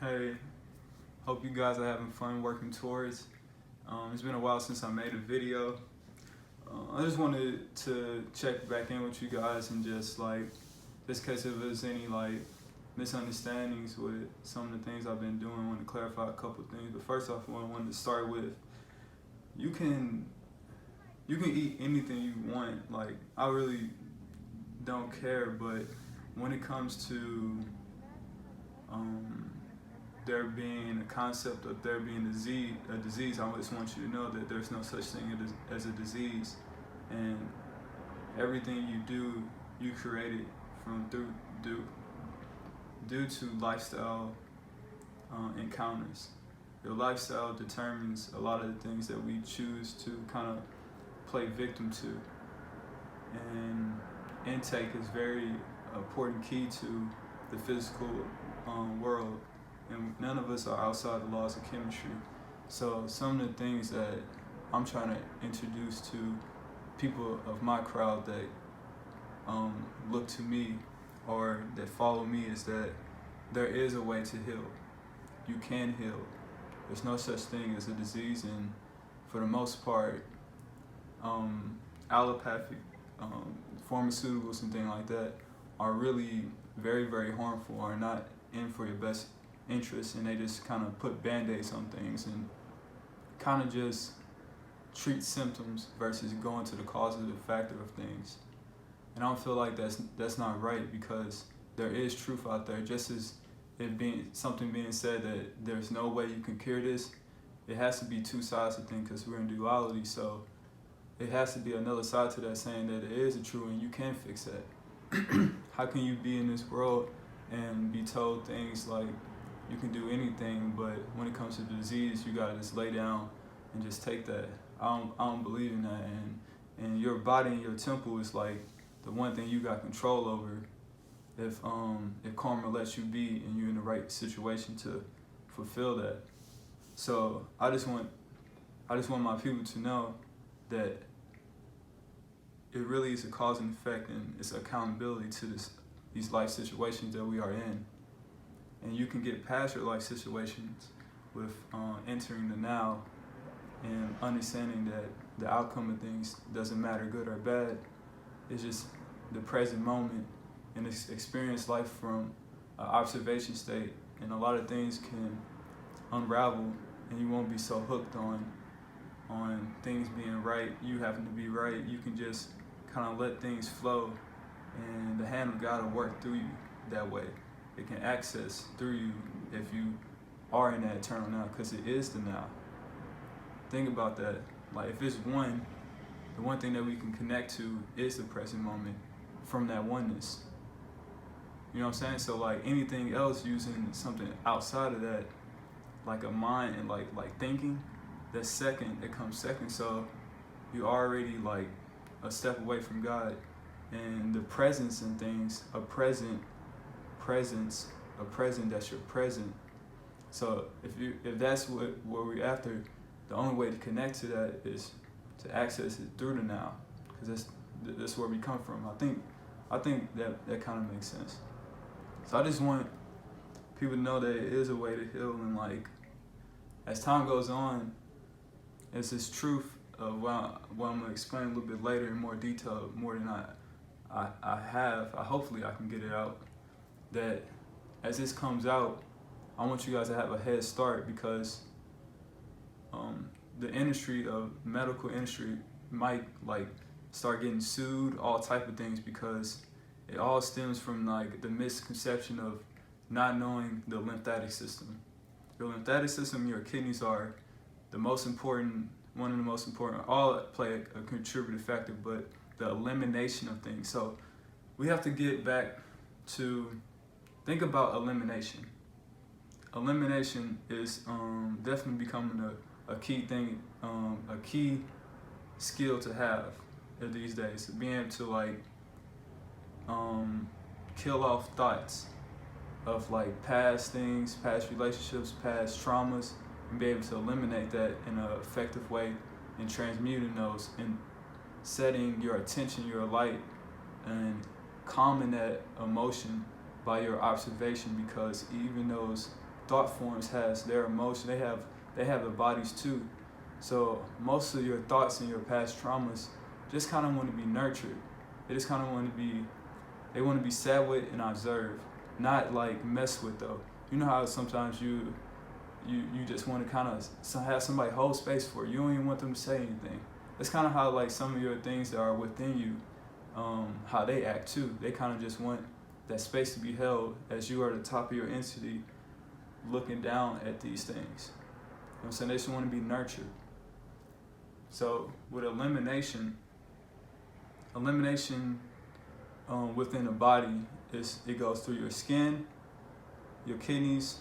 Hey, hope you guys are having fun working towards. It's been a while since I made a video. I just wanted to check back in with you guys and just in case if there's any misunderstandings with some of the things I've been doing. I want to clarify a couple of things. But first off, I wanted to start with you can eat anything you want. Like, I really don't care, but when it comes to there being a concept of there being a disease, I just want you to know that there's no such thing as a disease, and everything you do, you created from due to lifestyle encounters. Your lifestyle determines a lot of the things that we choose to kind of play victim to, and intake is very important key to the physical world, and none of us are outside the laws of chemistry. So some of the things that I'm trying to introduce to people of my crowd that look to me or that follow me is that there is a way to heal. You can heal. There's no such thing as a disease, and for the most part, allopathic pharmaceuticals and things like that are really very, very harmful, are not in for your best interest, and they just kind of put band-aids on things and kind of just treat symptoms versus going to the causative factor of things. And I don't feel like that's not right, because there is truth out there. Just as it being said that there's no way you can cure this, it has to be two sides of things, because we're in duality. So it has to be another side to that, saying that it is a true and you can fix that. How can you be in this world and be told things like you can do anything, but when it comes to the disease, you gotta just lay down and just take that? I don't believe in that, and your body and your temple is like the one thing you got control over. If karma lets you be and you're in the right situation to fulfill that. So I just want my people to know that it really is a cause and effect, and it's accountability to these life situations that we are in. And you can get past your life situations with entering the now and understanding that the outcome of things doesn't matter good or bad. It's just the present moment, and experience life from an observation state, and a lot of things can unravel, and you won't be so hooked on things being right, you having to be right. You can just kind of let things flow, and the hand of God will work through you that way. It can access through you if you are in that eternal now, because it is the now. Think about that. Like, if it's one, the one thing that we can connect to is the present moment from that oneness. You know what I'm saying? So like anything else using something outside of that, like a mind and like thinking, that's second, it comes second. So you're already like a step away from God, and the presence in things, a presence, that's your present. So if that's what we're after, the only way to connect to that is to access it through the now, because that's where we come from. I think that kind of makes sense. So I just want people to know that it is a way to heal, and like as time goes on, it's this truth of what I'm gonna explain a little bit later in more detail, more than I have. Hopefully I can get it out. That as this comes out, I want you guys to have a head start, because the industry of medical industry might like start getting sued, all type of things, because it all stems from like the misconception of not knowing the lymphatic system. Your lymphatic system, your kidneys are the most important, one of the most important. All play a contributing factor, but the elimination of things. So we have to get back to think about elimination. Elimination is definitely becoming a key thing, a key skill to have these days. Being able to like kill off thoughts of like past things, past relationships, past traumas, and be able to eliminate that in an effective way, and transmuting those and setting your attention, your light, and calming that emotion by your observation, because even those thought forms has their emotion. They have the bodies too. So most of your thoughts and your past traumas just kind of want to be nurtured. They just kind of want to be, they want to be sat with and observed, not like messed with though. You know how sometimes you just want to kind of have somebody hold space for you. You don't even want them to say anything. That's kind of how like some of your things that are within you, how they act too. They kind of just want that space to be held as you are the top of your entity looking down at these things. You know what I'm saying? They just want to be nurtured. So with elimination within the body, it goes through your skin, your kidneys,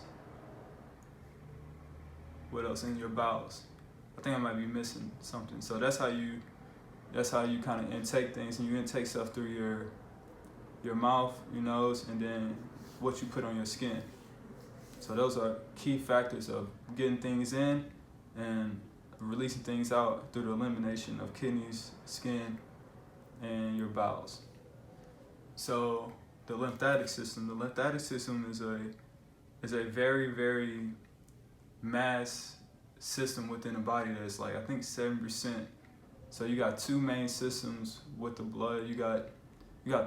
what else, in your bowels. I think I might be missing something. So that's how you kind of intake things, and you intake stuff through your mouth, your nose, and then what you put on your skin. So those are key factors of getting things in and releasing things out through the elimination of kidneys, skin, and your bowels. So the lymphatic system is a very, very mass system within the body that's like, I think 7%. So you got two main systems with the blood. You got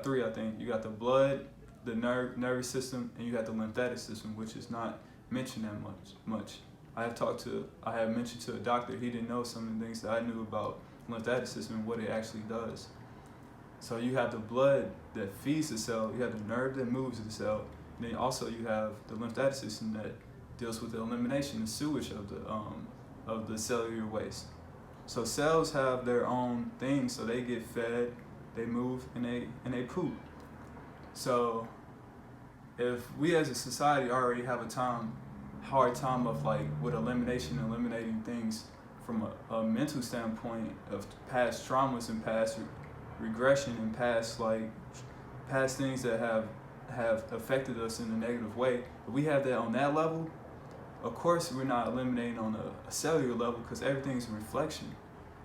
three, I think. You got the blood, the nervous system, and you got the lymphatic system, which is not mentioned that much. I have mentioned to a doctor, he didn't know some of the things that I knew about lymphatic system and what it actually does. So you have the blood that feeds the cell, you have the nerve that moves the cell, and then also you have the lymphatic system that deals with the elimination, the sewage of the cellular waste. So cells have their own things, so they get fed, they move, and they poop. So if we as a society already have a hard time of like with eliminating things from a mental standpoint of past traumas and past regression and past things that have affected us in a negative way, if we have that on that level, of course we're not eliminating on a cellular level, because everything's a reflection.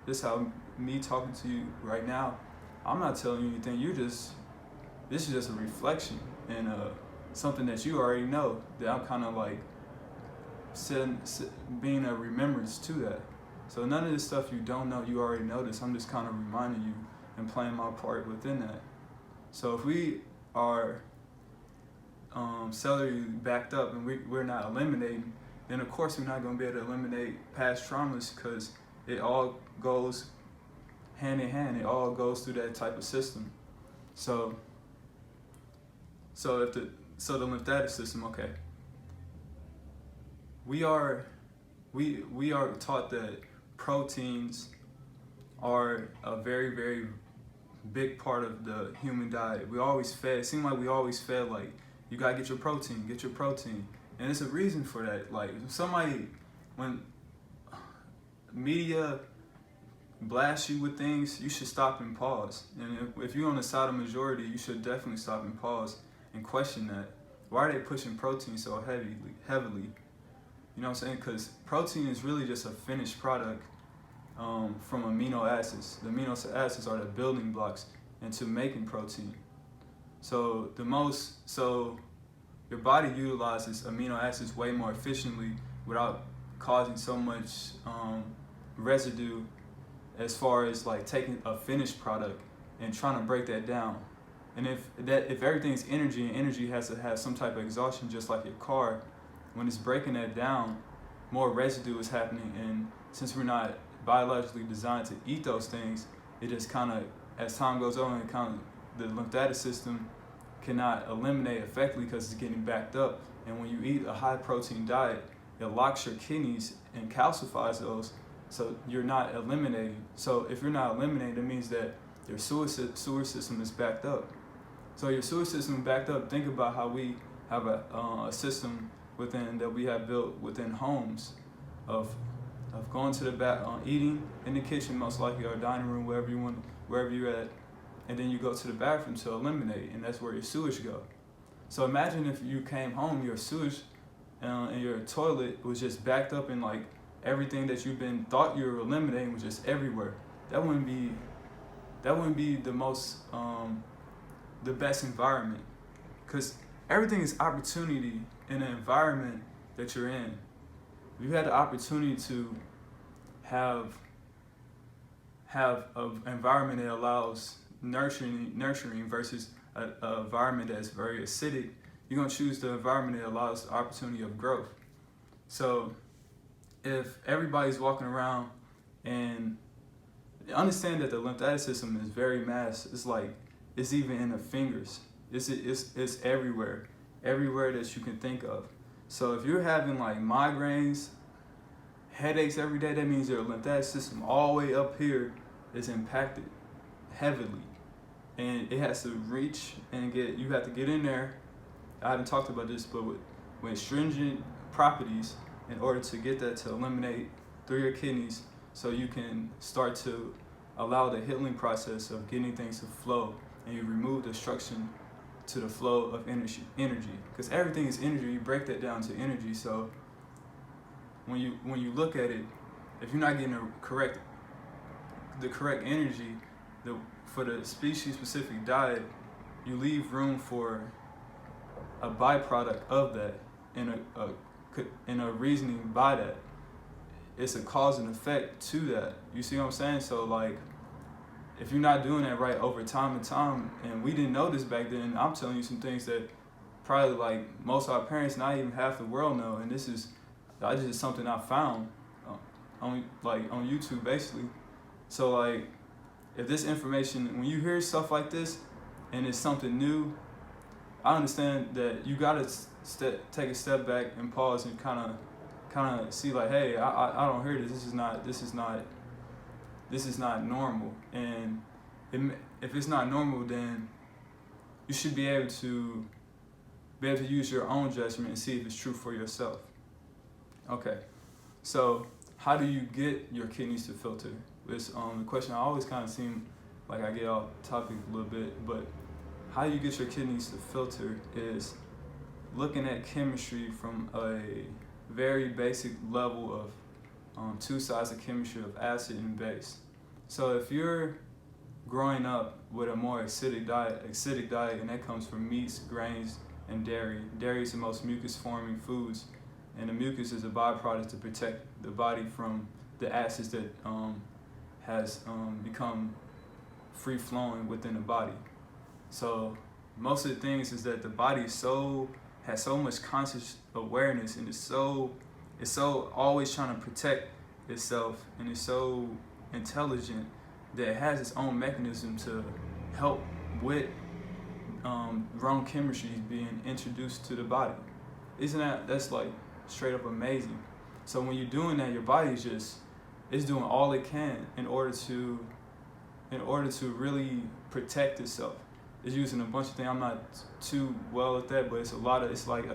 This is how me talking to you right now, I'm not telling you anything, this is just a reflection and something that you already know, that I'm kind of like being a remembrance to that. So none of this stuff you don't know, you already know this. I'm just kind of reminding you and playing my part within that. So if we are cellularly backed up and we're not eliminating, then of course we're not going to be able to eliminate past traumas, because it all goes hand in hand. It all goes through that type of system. So the lymphatic system, okay. We are taught that proteins are a very, very big part of the human diet. It seemed like we always fed like, you gotta get your protein. And there's a reason for that. Like when media blasts you with things, you should stop and pause. And if you're on the side of majority, you should definitely stop and pause and question that. Why are they pushing protein so heavily? You know what I'm saying? Because protein is really just a finished product from amino acids. The amino acids are the building blocks into making protein. So your body utilizes amino acids way more efficiently without causing so much residue, as far as like taking a finished product and trying to break that down. And if everything's energy, and energy has to have some type of exhaustion, just like your car, when it's breaking that down, more residue is happening. And since we're not biologically designed to eat those things, it just kind of, as time goes on, the lymphatic system cannot eliminate effectively because it's getting backed up. And when you eat a high protein diet, it locks your kidneys and calcifies those, so you're not eliminating. So if you're not eliminating, it means that your sewer system is backed up. So your sewer system is backed up. Think about how we have a system that we have built within homes of going to the back, eating in the kitchen, most likely, or dining room, wherever you're at, and then you go to the bathroom to eliminate, and that's where your sewage go. So imagine if you came home, your sewage and your toilet was just backed up, and like everything that thought you were eliminating was just everywhere. That wouldn't be the most the best environment, because everything is opportunity in an environment that you're in, if you had the opportunity to have an environment that allows nurturing versus an environment that's very acidic, you're gonna choose the environment that allows the opportunity of growth. So if everybody's walking around and understand that the lymphatic system is very massive, it's even in the fingers. It's everywhere that you can think of. So if you're having like migraines, headaches every day, that means your lymphatic system all the way up here is impacted heavily, and it has to reach and you have to get in there. I haven't talked about this, but with stringent properties in order to get that to eliminate through your kidneys, so you can start to allow the healing process of getting things to flow, and you remove the obstruction to the flow of energy, because everything is energy. You break that down to energy. So when you look at it, if you're not getting the correct energy, for the species specific diet, you leave room for a byproduct of that, and a reasoning by that. It's a cause and effect to that. You see what I'm saying? So like, if you're not doing that right over time and time, and we didn't know this back then, I'm telling you some things that probably like most of our parents, not even half the world know, and this is something I found on YouTube basically. So like, if this information, when you hear stuff like this and it's something new, I understand that you gotta take a step back and pause and kind of see like, hey, I don't hear this. This is not normal. And if it's not normal, then you should be able to use your own judgment and see if it's true for yourself. Okay, so how do you get your kidneys to filter? It's the question I always kind of seem like I get off topic a little bit, but how you get your kidneys to filter is looking at chemistry from a very basic level of two sides of chemistry of acid and base. So if you're growing up with a more acidic diet, and that comes from meats, grains, and dairy. Dairy is the most mucus-forming foods, and the mucus is a byproduct to protect the body from the acids that has become free-flowing within the body. So most of the things is that the body has so much conscious awareness, and it's so always trying to protect itself, and it's so intelligent that it has its own mechanism to help with wrong chemistries being introduced to the body. That's like straight up amazing. So when you're doing that, your body is doing all it can in order to really protect itself. It's using a bunch of things. I'm not too well at that, but I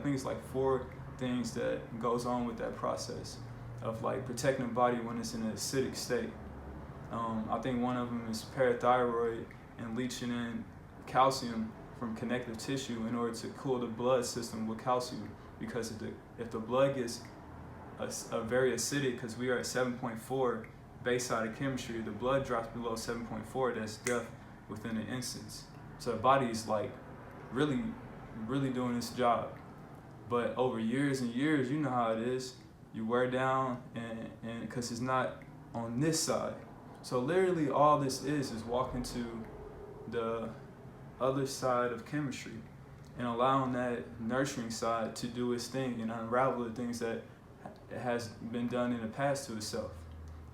think it's like 4 things that goes on with that process of like protecting the body when it's in an acidic state. I think one of them is parathyroid and leaching in calcium from connective tissue in order to cool the blood system with calcium, because if the blood gets a very acidic, because we are at 7.4 base side of chemistry, the blood drops below 7.4, that's death within an instance. So the body is like really, really doing its job. But over years and years, you know how it is. You wear down, and because it's not on this side. So literally all this is walking to the other side of chemistry and allowing that nurturing side to do its thing and unravel the things that has been done in the past to itself.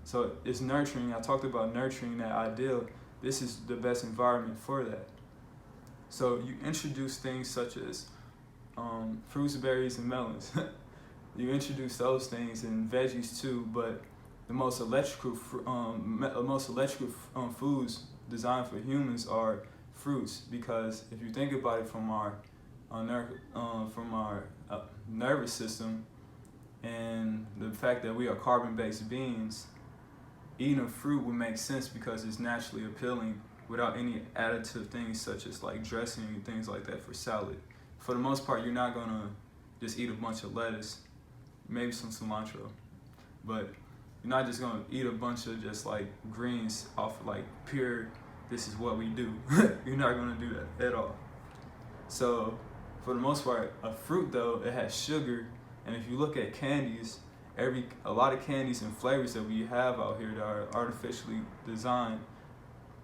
So it's nurturing. I talked about nurturing that ideal. This is the best environment for that. So you introduce things such as fruits, berries, and melons. You introduce those things, and veggies too, but the most electrical foods designed for humans are fruits, because if you think about it from our nervous system and the fact that we are carbon-based beings, eating a fruit would make sense because it's naturally appealing without any additive things such as like dressing and things like that for salad. For the most part, you're not gonna just eat a bunch of lettuce, maybe some cilantro, but you're not just gonna eat a bunch of just like greens off of like pure, this is what we do. You're not gonna do that at all. So for the most part, a fruit though, it has sugar And if you look at candies, a lot of candies and flavors that we have out here that are artificially designed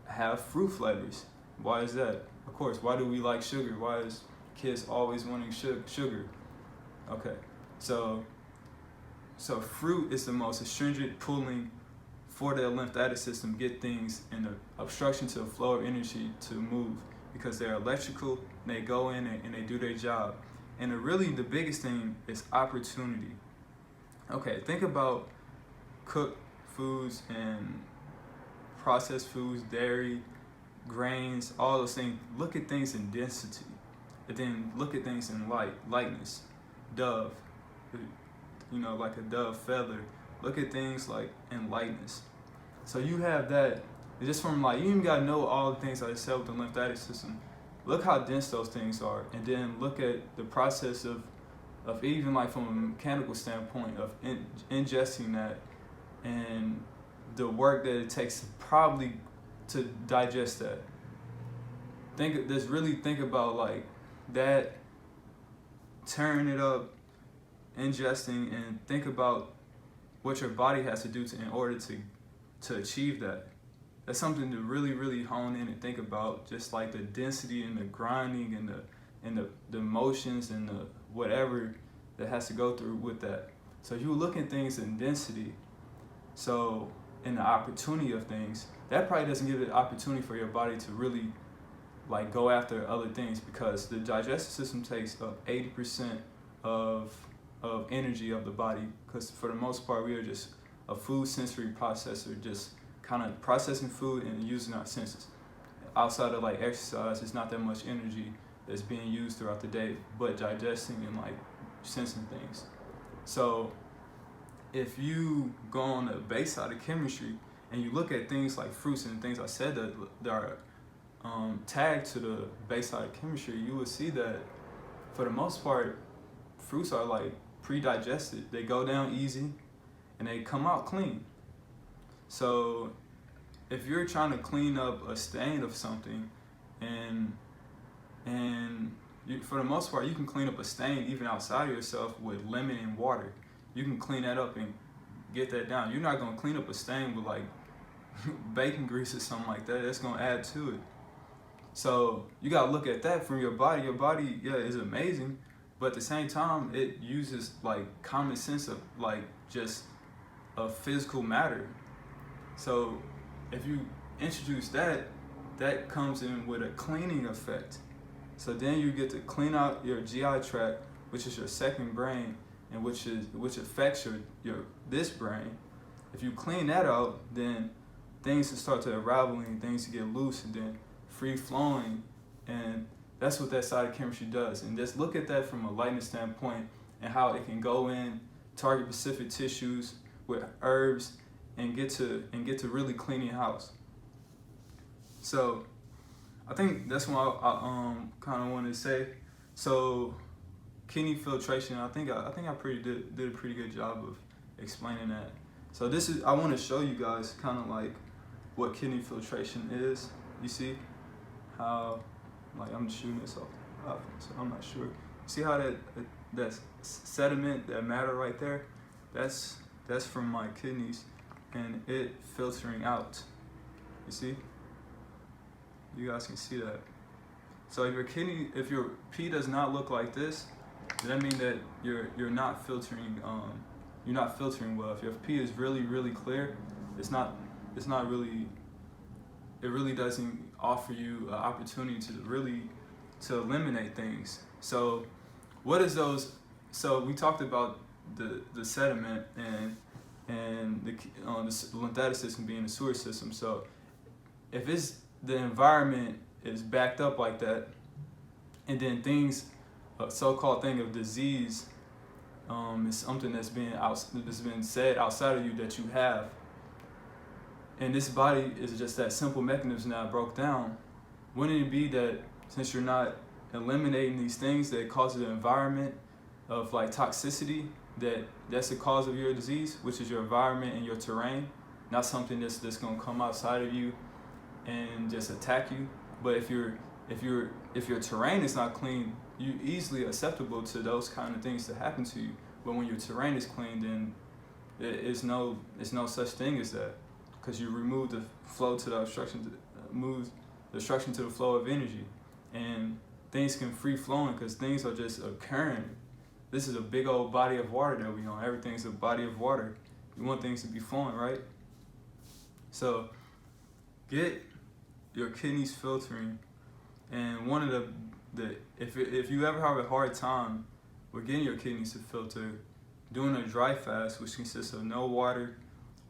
have fruit flavors. Why is that? Of course, why do we like sugar? Why is kids always wanting sugar? Okay, so fruit is the most astringent pulling for the lymphatic system, get things in the obstruction to the flow of energy to move, because they're electrical and they go in and they do their job. And really the biggest thing is opportunity. Okay, think about cooked foods and processed foods, dairy, grains, all those things. Look at things in density, and then look at things in lightness. Dove, like a dove feather. Look at things like in lightness. So you have that, just from you even gotta know all the things I said with the lymphatic system. Look how dense those things are, and then look at the process of even from a mechanical standpoint of ingesting that, and the work that it takes probably to digest that. Think about that, tearing it up, ingesting, and think about what your body has to do in order to achieve that. That's something to really, really hone in and think about, just like the density and the grinding and the motions and the whatever that has to go through with that. So you look at things in density, so in the opportunity of things, that probably doesn't give the opportunity for your body to really go after other things, because the digestive system takes up 80% of energy of the body, because for the most part we are just a food sensory processor, just kind of processing food and using our senses. Outside of exercise, it's not that much energy that's being used throughout the day, but digesting and sensing things. So if you go on the base side of chemistry and you look at things like fruits and things I said that are tagged to the base side of chemistry, you will see that for the most part, fruits are pre-digested. They go down easy and they come out clean. So if you're trying to clean up a stain of something, and for the most part, you can clean up a stain even outside of yourself with lemon and water. You can clean that up and get that down. You're not gonna clean up a stain with bacon grease or something like that. That's gonna add to it. So you gotta look at that from your body. Your body, yeah, is amazing, but at the same time, it uses common sense of just a physical matter. So if you introduce that comes in with a cleaning effect. So then you get to clean out your GI tract, which is your second brain, and which affects this brain. If you clean that out, then things will start to unravel and things to get loose and then free flowing, and that's what that side of chemistry does. And just look at that from a lightness standpoint and how it can go in, target specific tissues with herbs, and get to really cleaning house. So I think that's what I kind of wanted to say. So kidney filtration, I think I did a pretty good job of explaining that. So I want to show you guys kind of what kidney filtration is. You see how I'm just shooting this off, so I'm not sure. See how that sediment, that matter right there, that's from my kidneys and it filtering out. You see? You guys can see that. So if your pee does not look like this, then that means that you're not filtering well. If your pee is really, really clear, it really doesn't offer you an opportunity to eliminate things. So what is those? So we talked about the sediment and the lymphatic system being the sewer system. So if the environment is backed up like that, and then a so-called thing of disease is something that's been said outside of you that you have, and this body is just that simple mechanism that I broke down, wouldn't it be that since you're not eliminating these things that cause the environment of toxicity, that's the cause of your disease, which is your environment and your terrain, not something that's going to come outside of you and just attack you? But if your terrain is not clean, you're easily susceptible to those kind of things to happen to you, But when your terrain is clean, then it's no such thing as that, because you remove the flow to the obstruction, move the obstruction to the flow of energy, and things can free flowing because things are just occurring. This is a big old body of water that we on. Everything's a body of water. You want things to be flowing, right? So get your kidneys filtering, and one of the if you ever have a hard time with getting your kidneys to filter, doing a dry fast, which consists of no water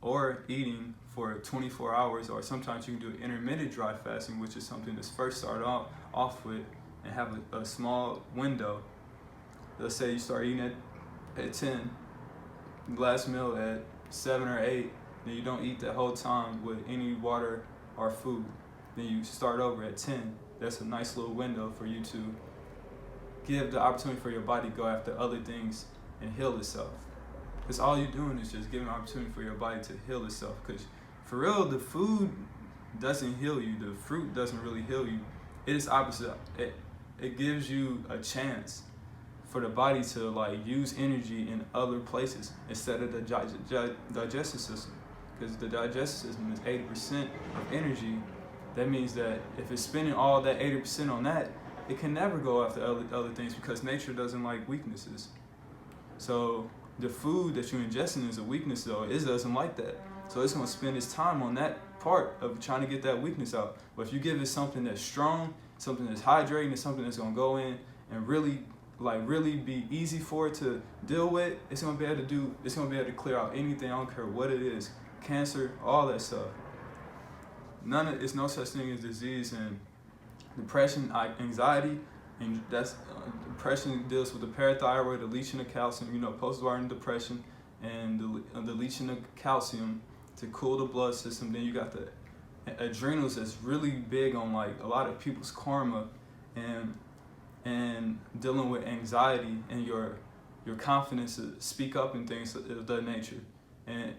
or eating for 24 hours, or sometimes you can do intermittent dry fasting, which is something that's first started off with, and have a small window. Let's say you start eating at 10, last meal at 7 or 8, then you don't eat the whole time with any water or food. Then you start over at 10. That's a nice little window for you to give the opportunity for your body to go after other things and heal itself. Because all you're doing is just giving an opportunity for your body to heal itself. Because for real, the food doesn't heal you. The fruit doesn't really heal you. It is opposite. It gives you a chance for the body to like use energy in other places instead of the digestive system. Because the digestive system is 80% of energy. That means that if it's spending all that 80% on that, it can never go after other things, because nature doesn't like weaknesses. So the food that you're ingesting is a weakness, though. It doesn't like that. So it's going to spend its time on that part of trying to get that weakness out. But if you give it something that's strong, something that's hydrating, and something that's going to go in and really be easy for it to deal with, it's going to be able to clear out anything. I don't care what it is, cancer, all that stuff. It's no such thing as disease. And depression, anxiety, and that's depression deals with the parathyroid, the leaching of calcium, postpartum depression, and the leaching of calcium to cool the blood system. Then you got the adrenals that's really big on like a lot of people's karma, and dealing with anxiety and your confidence to speak up and things of that nature. And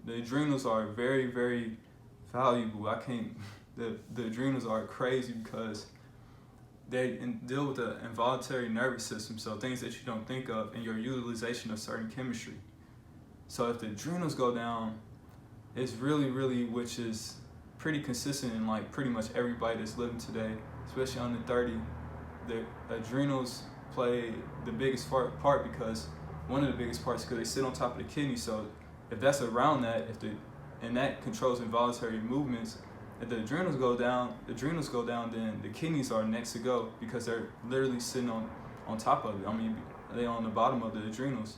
the adrenals are very, very valuable. The adrenals are crazy because they deal with the involuntary nervous system, so things that you don't think of, and your utilization of certain chemistry. So if the adrenals go down, it's really, which is pretty consistent in like pretty much everybody that's living today, especially under 30, the adrenals play the biggest part, because one of the biggest parts because they sit on top of the kidney. So if that's around that, and that controls involuntary movements, if the adrenals go down, then the kidneys are next to go, because they're literally sitting on top of it. I mean, they're on the bottom of the adrenals.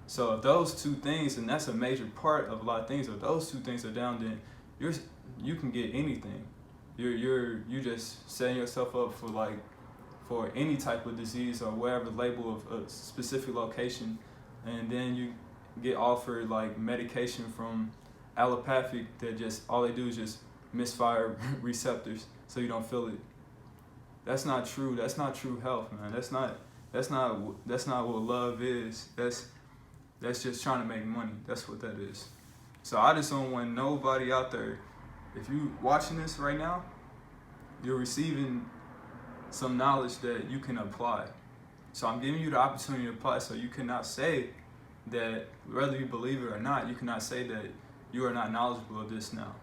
So if those two things, and that's a major part of a lot of things, if those two things are down, then you can get anything. You just setting yourself up for any type of disease or whatever label of a specific location, and then you get offered like medication from allopathic that just all they do is just misfire receptors so you don't feel it. That's not true. That's not true health, man. That's not what love is. That's just trying to make money. That's what that is. So I just don't want nobody out there, if you watching this right now, you're receiving some knowledge that you can apply. So I'm giving you the opportunity to apply, so you cannot say that, whether you believe it or not, you cannot say that you are not knowledgeable of this now.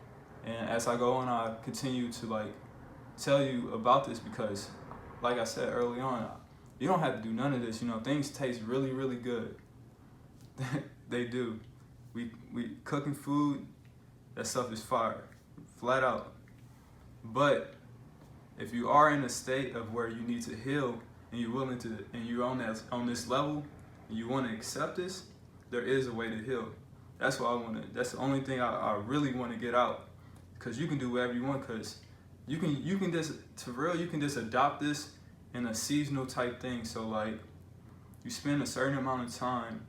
And as I go on, I continue to tell you about this, because like I said early on, you don't have to do none of this. Things taste really, really good. They do. We cooking food, that stuff is fire, flat out. But if you are in a state of where you need to heal, and you're willing to, and you're on this level, and you want to accept this, there is a way to heal. That's what that's the only thing I really want to get out. Because you can do whatever you want, because you can just adopt this in a seasonal type thing. So you spend a certain amount of time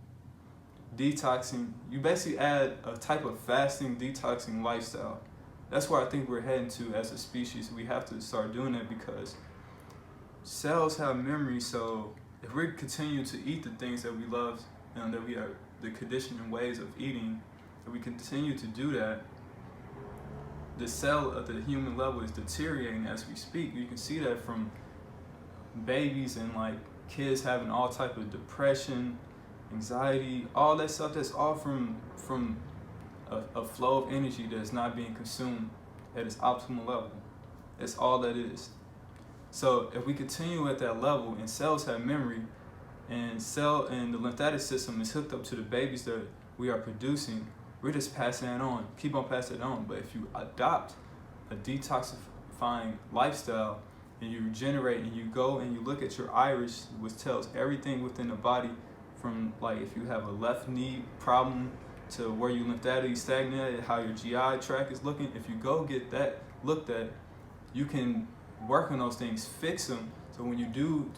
detoxing. You basically add a type of fasting, detoxing lifestyle. That's where I think we're heading to as a species. We have to start doing that, because cells have memory. So if we continue to eat the things that we love, and that we are the conditioning ways of eating, if we continue to do that, the cell at the human level is deteriorating as we speak. You can see that from babies and kids having all type of depression, anxiety, all that stuff. That's all from a flow of energy that's not being consumed at its optimal level. That's all that is. So if we continue at that level, and cells have memory, and the lymphatic system is hooked up to the babies that we are producing, we're just passing that on, keep on passing it on. But if you adopt a detoxifying lifestyle, and you regenerate, and you go and you look at your iris, which tells everything within the body, from like if you have a left knee problem to where you lymphatically stagnated, how your GI tract is looking. If you go get that looked at, you can work on those things, fix them. So when you do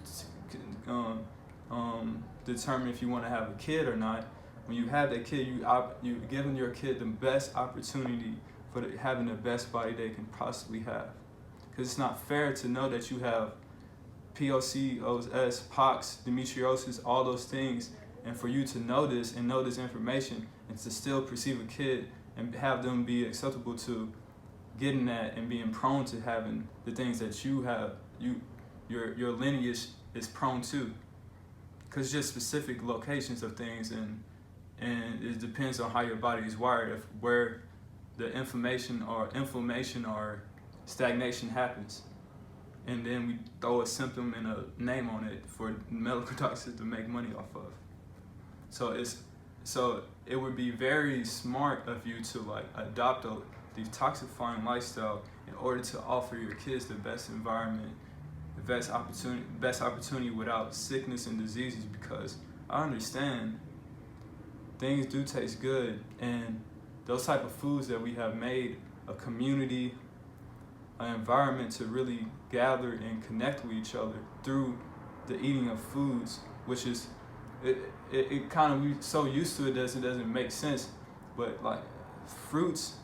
determine if you want to have a kid or not, when you have that kid, you're giving your kid the best opportunity for having the best body they can possibly have. Because it's not fair to know that you have PCOS, POX, endometriosis, all those things, and for you to know this and know this information, and to still perceive a kid and have them be acceptable to getting that and being prone to having the things that you have, your lineage is prone to. Because just specific locations of things, and it depends on how your body is wired, where the inflammation or stagnation happens. And then we throw a symptom and a name on it for medical doctors to make money off of. So it would be very smart of you to like adopt a detoxifying lifestyle in order to offer your kids the best environment, the best opportunity without sickness and diseases. Because I understand things do taste good, and those type of foods that we have made a community, an environment to really gather and connect with each other through the eating of foods, which is it kind of, we so used to it doesn't make sense. But like fruits,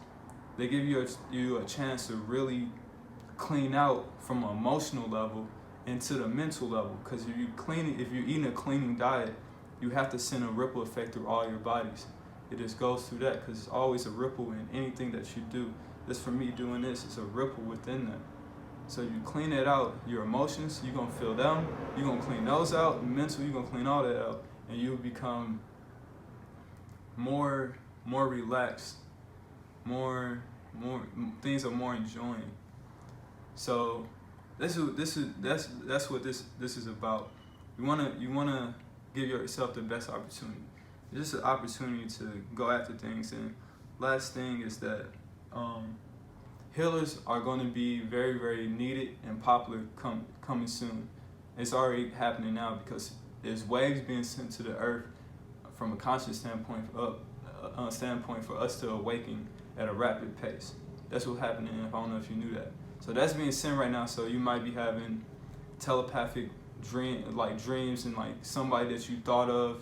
they give you a chance to really clean out from an emotional level into the mental level. Because if you're eating a cleaning diet, you have to send a ripple effect through all your bodies. It just goes through that, because it's always a ripple in anything that you do. Just for me doing this, it's a ripple within that. So you clean it out, your emotions, you're gonna feel them, you're gonna clean those out, mental, you're gonna clean all that out, and you become more relaxed, more things are more enjoying. So that's what this is about. You wanna give yourself the best opportunity. It's just an opportunity to go after things. And last thing is that healers are going to be very, very needed and popular coming soon. It's already happening now, because there's waves being sent to the earth from a conscious standpoint for us to awaken at a rapid pace. That's what's happening. I don't know if you knew that. So that's being sent right now. So you might be having telepathic dreams, and like somebody that you thought of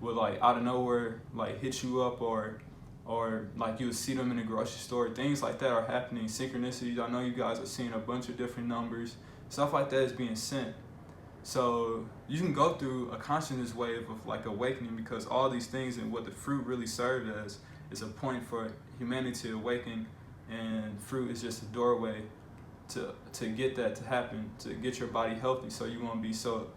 will like out of nowhere like hit you up, or like you'll see them in the grocery store. Things like that are happening. Synchronicities. I know you guys are seeing a bunch of different numbers. Stuff like that is being sent. So you can go through a consciousness wave of like awakening, because all these things and what the fruit really served as is a point for humanity to awaken, and fruit is just a doorway to get that to happen, to get your body healthy, so you won't be so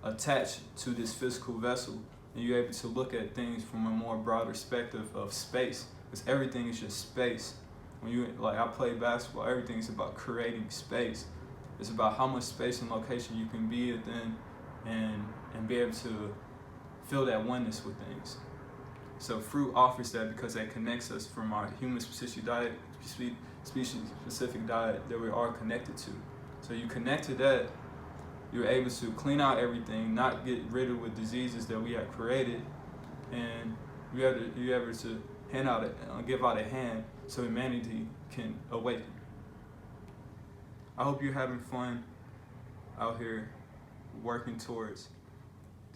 attached to this physical vessel, and you're able to look at things from a more broad perspective of space, because everything is just space. When you, like I play basketball, everything is about creating space. It's about how much space and location you can be within, and be able to feel that oneness with things. So fruit offers that, because that connects us from our human specific diet, species-specific diet that we are connected to. So you connect to that, you're able to clean out everything, not get rid of with diseases that we have created, and you're able to give out a hand so humanity can awaken. I hope you're having fun out here working towards.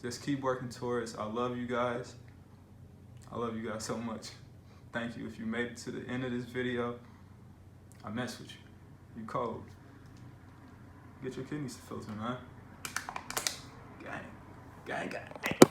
Just keep working towards. I love you guys. I love you guys so much. Thank you. If you made it to the end of this video, I mess with you. You cold. Get your kidneys filtered, man. Gang. Gang, gang.